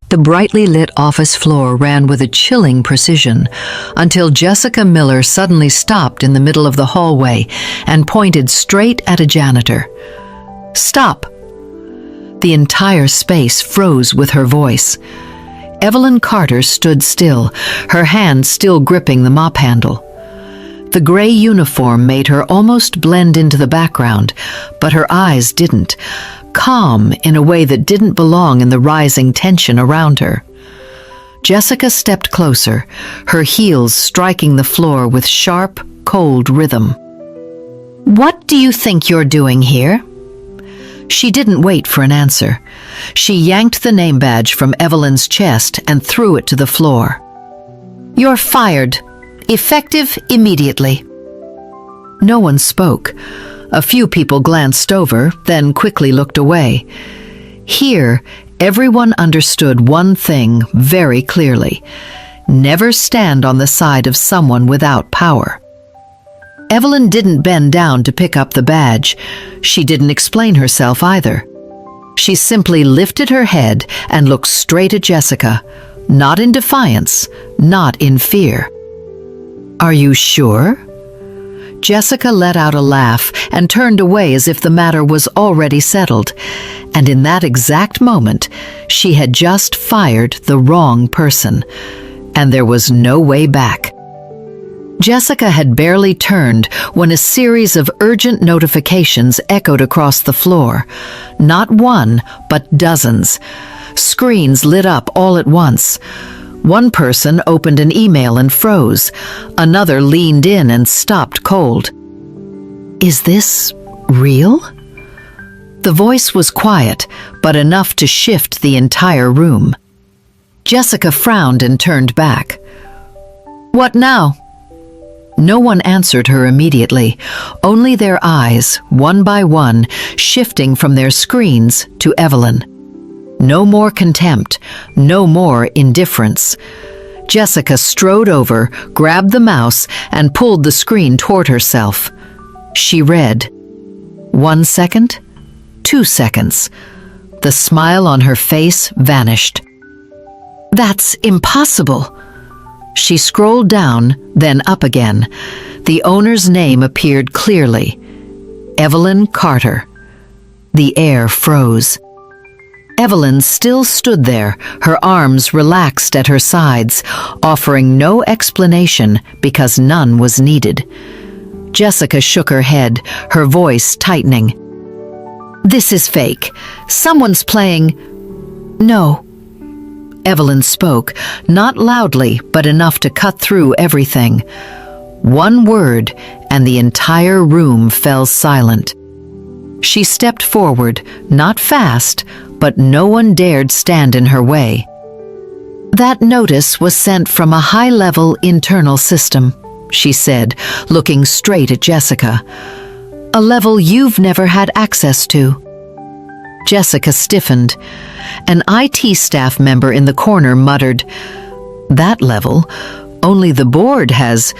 The brightly lit office floor ran with a chilling precision until Jessica Miller suddenly stopped in the middle of the hallway and pointed straight at a janitor. "Stop!" The entire space froze with her voice. Evelyn Carter stood still, her hand still gripping the mop handle. The gray uniform made her almost blend into the background, but her eyes didn't, calm in a way that didn't belong in the rising tension around her. Jessica stepped closer, her heels striking the floor with sharp, cold rhythm. "What do you think you're doing here?" She didn't wait for an answer. She yanked the name badge from Evelyn's chest and threw it to the floor. "You're fired. Effective immediately." No one spoke. A few people glanced over, then quickly looked away. Here, everyone understood one thing very clearly: never stand on the side of someone without power. Evelyn didn't bend down to pick up the badge. She didn't explain herself either. She simply lifted her head and looked straight at Jessica, not in defiance, not in fear. "Are you sure?" Jessica let out a laugh and turned away as if the matter was already settled, and in that exact moment, she had just fired the wrong person, and there was no way back. Jessica had barely turned when a series of urgent notifications echoed across the floor. Not one, but dozens. Screens lit up all at once. One person opened an email and froze. Another leaned in and stopped cold. "Is this real?" The voice was quiet, but enough to shift the entire room. Jessica frowned and turned back. "What now?" No one answered her immediately, only their eyes, one by one, shifting from their screens to Evelyn. No more contempt, no more indifference. Jessica strode over, grabbed the mouse, and pulled the screen toward herself. She read. 1 second, 2 seconds. The smile on her face vanished. "That's impossible." She scrolled down, then up again. The owner's name appeared clearly. Evelyn Carter. The air froze. Evelyn still stood there, her arms relaxed at her sides, offering no explanation because none was needed. Jessica shook her head, her voice tightening. "This is fake. Someone's playing—" "No." Evelyn spoke, not loudly, but enough to cut through everything. One word, and the entire room fell silent. She stepped forward, not fast, but no one dared stand in her way. "That notice was sent from a high-level internal system," she said, looking straight at Jessica. "A level you've never had access to." Jessica stiffened. An IT staff member in the corner muttered, "That level? Only the board has—"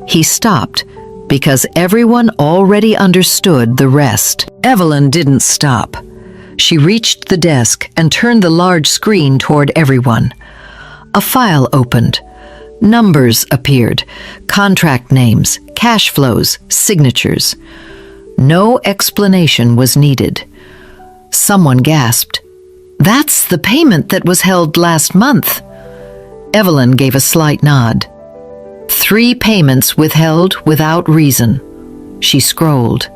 He stopped, because everyone already understood the rest. Evelyn didn't stop. She reached the desk and turned the large screen toward everyone. A file opened. Numbers appeared, contract names, cash flows, signatures. No explanation was needed. Someone gasped, "That's the payment that was held last month." Evelyn gave a slight nod. 3 payments withheld without reason. She scrolled.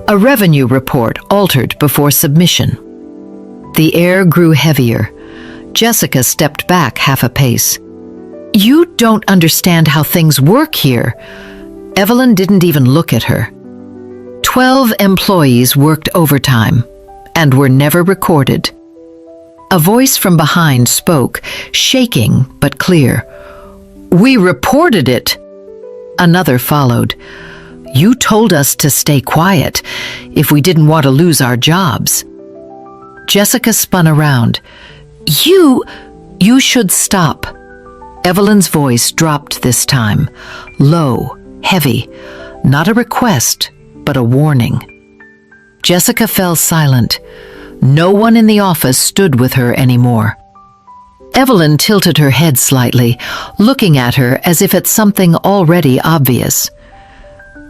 A revenue report altered before submission. The air grew heavier. Jessica stepped back half a pace. "You don't understand how things work here." Evelyn didn't even look at her. 12 employees worked overtime and were never recorded. A voice from behind spoke, shaking but clear. "We reported it." Another followed. "You told us to stay quiet if we didn't want to lose our jobs." Jessica spun around. You should stop." Evelyn's voice dropped this time, low, heavy, not a request, but a warning. Jessica fell silent. No one in the office stood with her anymore. Evelyn tilted her head slightly, looking at her as if at something already obvious.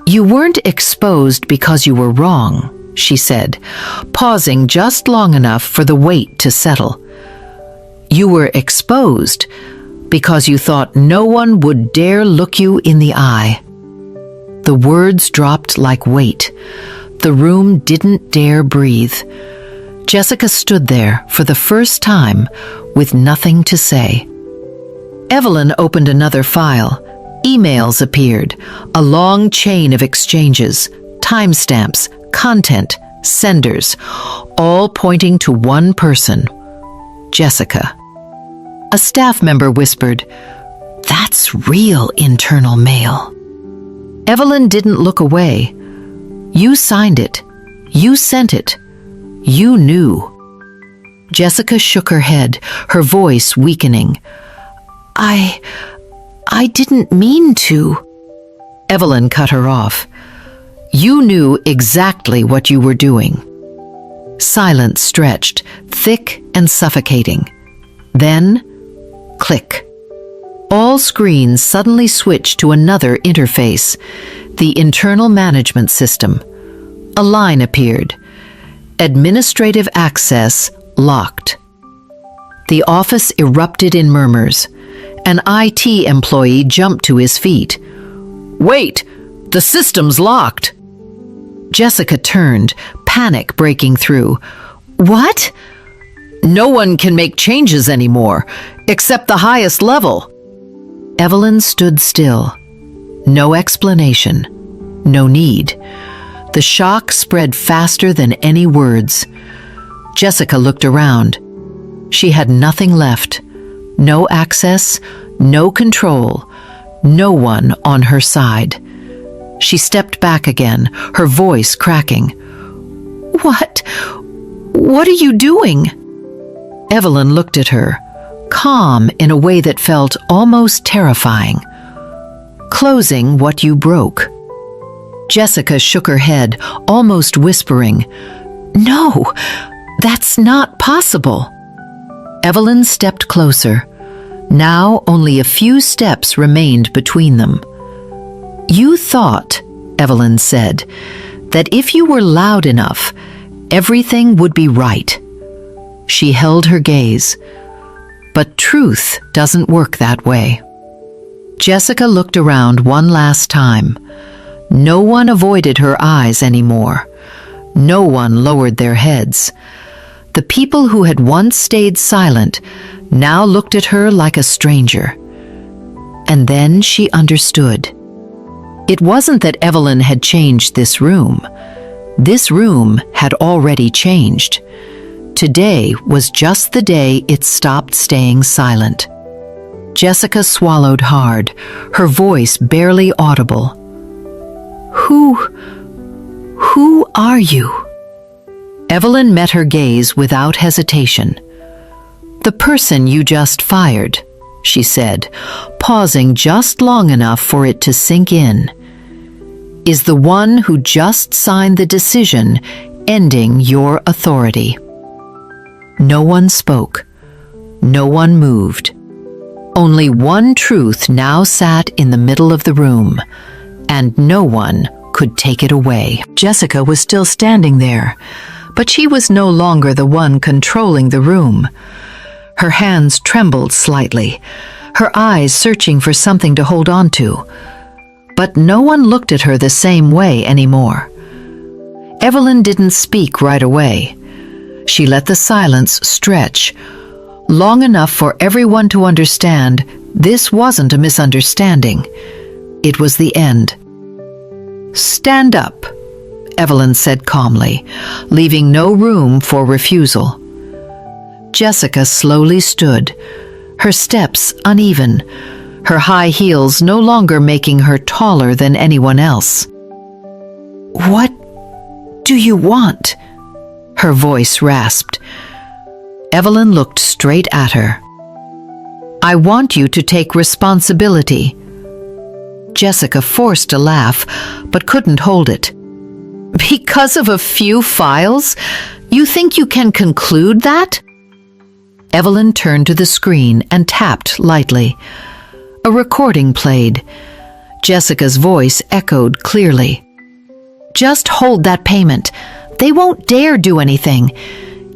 "You weren't exposed because you were wrong," she said, pausing just long enough for the weight to settle. "You were exposed because you thought no one would dare look you in the eye." The words dropped like weight. The room didn't dare breathe. Jessica stood there for the first time with nothing to say. Evelyn opened another file. Emails appeared, a long chain of exchanges, timestamps, content, senders, all pointing to one person, Jessica. A staff member whispered, "That's real internal mail." Evelyn didn't look away. "You signed it. You sent it. You knew." Jessica shook her head, her voice weakening. I didn't mean to." Evelyn cut her off. "You knew exactly what you were doing." Silence stretched, thick and suffocating. Then, click. All screens suddenly switched to another interface, the internal management system. A line appeared. "Administrative access locked." The office erupted in murmurs. An IT employee jumped to his feet. "Wait! The system's locked!" Jessica turned, panic breaking through. "What?" "No one can make changes anymore, except the highest level." Evelyn stood still. No explanation. No need. The shock spread faster than any words. Jessica looked around. She had nothing left. No access, no control, no one on her side. She stepped back again, her voice cracking. What are you doing?" Evelyn looked at her, calm in a way that felt almost terrifying. "Closing what you broke." Jessica shook her head, almost whispering, "No, that's not possible." Evelyn stepped closer. Now only a few steps remained between them. "You thought," Evelyn said, "that if you were loud enough, everything would be right." She held her gaze. But truth doesn't work that way. Jessica looked around one last time. No one avoided her eyes anymore. No one lowered their heads. The people who had once stayed silent now looked at her like a stranger. And then she understood. It wasn't that Evelyn had changed this room. This room had already changed. Today was just the day it stopped staying silent. Jessica swallowed hard, her voice barely audible. Who are you?" Evelyn met her gaze without hesitation. "The person you just fired," she said, pausing just long enough for it to sink in, "is the one who just signed the decision ending your authority." No one spoke. No one moved. Only one truth now sat in the middle of the room, and no one could take it away. Jessica was still standing there, but she was no longer the one controlling the room. Her hands trembled slightly, her eyes searching for something to hold on to. But no one looked at her the same way anymore. Evelyn didn't speak right away. She let the silence stretch, long enough for everyone to understand this wasn't a misunderstanding. It was the end. "Stand up," Evelyn said calmly, leaving no room for refusal. Jessica slowly stood, her steps uneven, her high heels no longer making her taller than anyone else. "What do you want?" Her voice rasped. Evelyn looked straight at her. "I want you to take responsibility." Jessica forced a laugh, but couldn't hold it. "Because of a few files? You think you can conclude that?" Evelyn turned to the screen and tapped lightly. A recording played. Jessica's voice echoed clearly. "Just hold that payment. They won't dare do anything.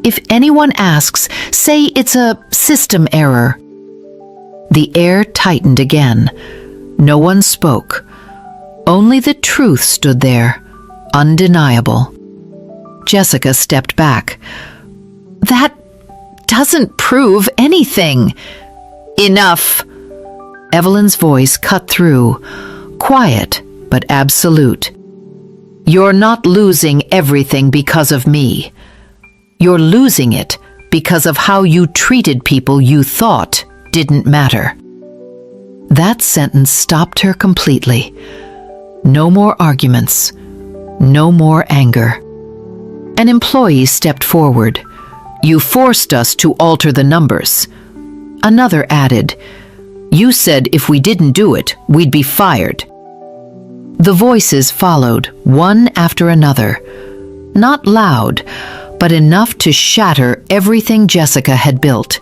If anyone asks, say it's a system error." The air tightened again. No one spoke. Only the truth stood there, undeniable. Jessica stepped back. "That doesn't prove anything." "Enough!" Evelyn's voice cut through, quiet but absolute. "You're not losing everything because of me. You're losing it because of how you treated people you thought didn't matter." That sentence stopped her completely. No more arguments. No more anger. An employee stepped forward. "You forced us to alter the numbers." Another added, "You said if we didn't do it, we'd be fired." The voices followed, one after another. Not loud, but enough to shatter everything Jessica had built.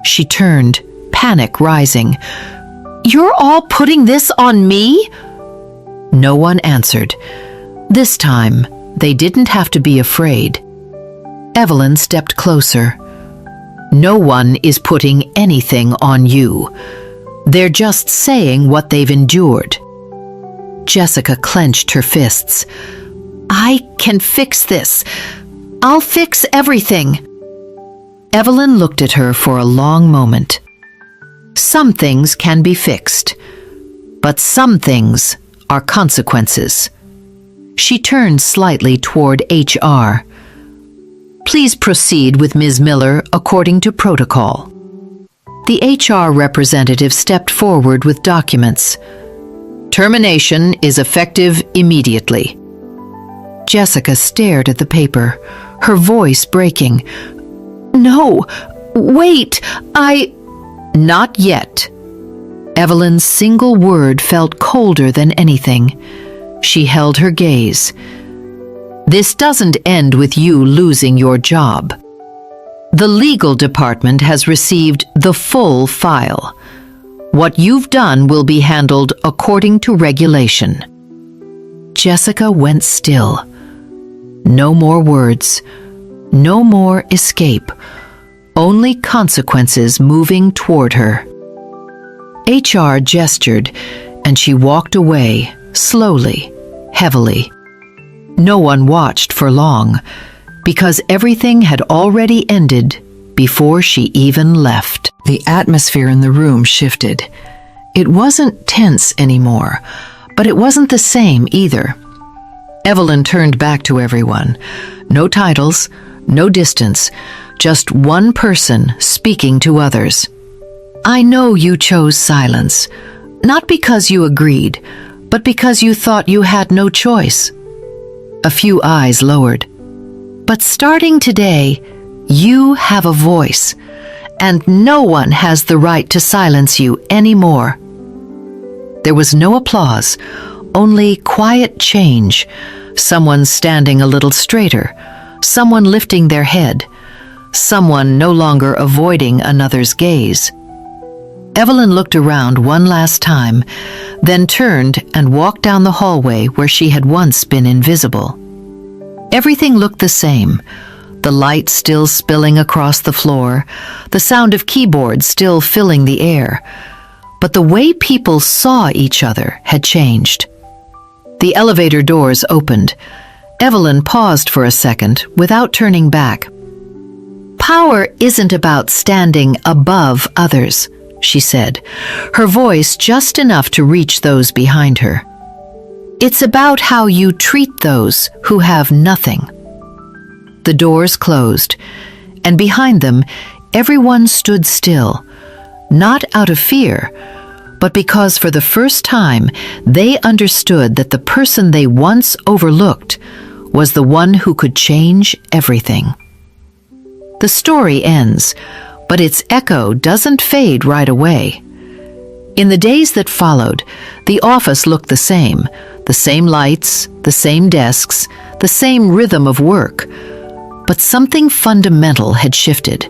She turned, panic rising. "You're all putting this on me?" No one answered. This time, they didn't have to be afraid. Evelyn stepped closer. "No one is putting anything on you. They're just saying what they've endured." Jessica clenched her fists. "I can fix this. I'll fix everything." Evelyn looked at her for a long moment. Some things can be fixed, but some things are consequences. She turned slightly toward HR. "Please proceed with Ms. Miller according to protocol." The HR representative stepped forward with documents. "Termination is effective immediately." Jessica stared at the paper, her voice breaking. "No, wait, Not yet." Evelyn's single word felt colder than anything. She held her gaze. "This doesn't end with you losing your job. The legal department has received the full file. What you've done will be handled according to regulation." Jessica went still. No more words. No more escape. Only consequences moving toward her. HR gestured, and she walked away, slowly, heavily. No one watched for long, because everything had already ended before she even left. The atmosphere in the room shifted. It wasn't tense anymore, but it wasn't the same either. Evelyn turned back to everyone. No titles, no distance, just one person speaking to others. "I know you chose silence, not because you agreed, but because you thought you had no choice." A few eyes lowered. "But starting today, you have a voice, and no one has the right to silence you anymore." There was no applause, only quiet change. Someone standing a little straighter, someone lifting their head, someone no longer avoiding another's gaze. Evelyn looked around one last time, then turned and walked down the hallway where she had once been invisible. Everything looked the same, the light still spilling across the floor, the sound of keyboards still filling the air, but the way people saw each other had changed. The elevator doors opened. Evelyn paused for a second without turning back. "Power isn't about standing above others," she said, her voice just enough to reach those behind her. "It's about how you treat those who have nothing." The doors closed, and behind them, everyone stood still, not out of fear, but because for the first time they understood that the person they once overlooked was the one who could change everything. The story ends, but its echo doesn't fade right away. In the days that followed, the office looked the same lights, the same desks, the same rhythm of work, but something fundamental had shifted.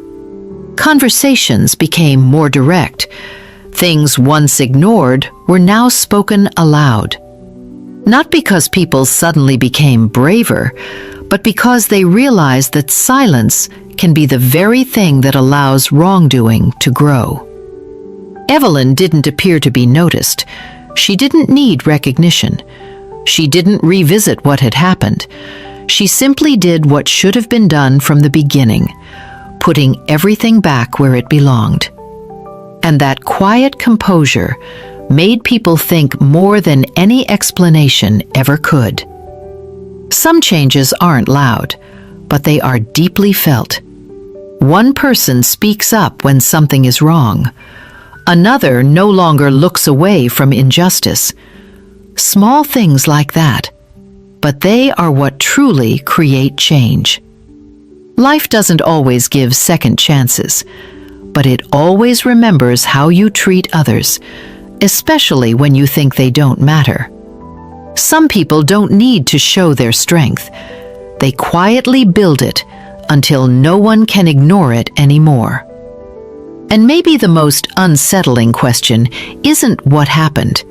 Conversations became more direct. Things once ignored were now spoken aloud. Not because people suddenly became braver, but because they realized that silence can be the very thing that allows wrongdoing to grow. Evelyn didn't appear to be noticed. She didn't need recognition. She didn't revisit what had happened. She simply did what should have been done from the beginning, putting everything back where it belonged. And that quiet composure made people think more than any explanation ever could. Some changes aren't loud, but they are deeply felt. One person speaks up when something is wrong. Another no longer looks away from injustice. Small things like that, but they are what truly create change. Life doesn't always give second chances, but it always remembers how you treat others, especially when you think they don't matter. Some people don't need to show their strength. They quietly build it until no one can ignore it anymore. And maybe the most unsettling question isn't what happened,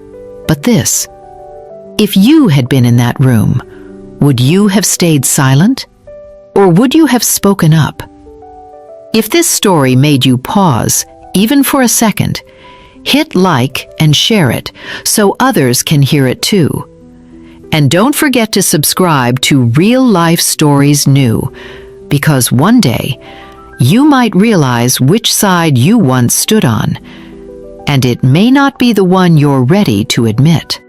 but this. If you had been in that room, would you have stayed silent? Or would you have spoken up? If this story made you pause, even for a second, hit like and share it so others can hear it too. And don't forget to subscribe to Real Life Stories New, because one day you might realize which side you once stood on, and it may not be the one you're ready to admit.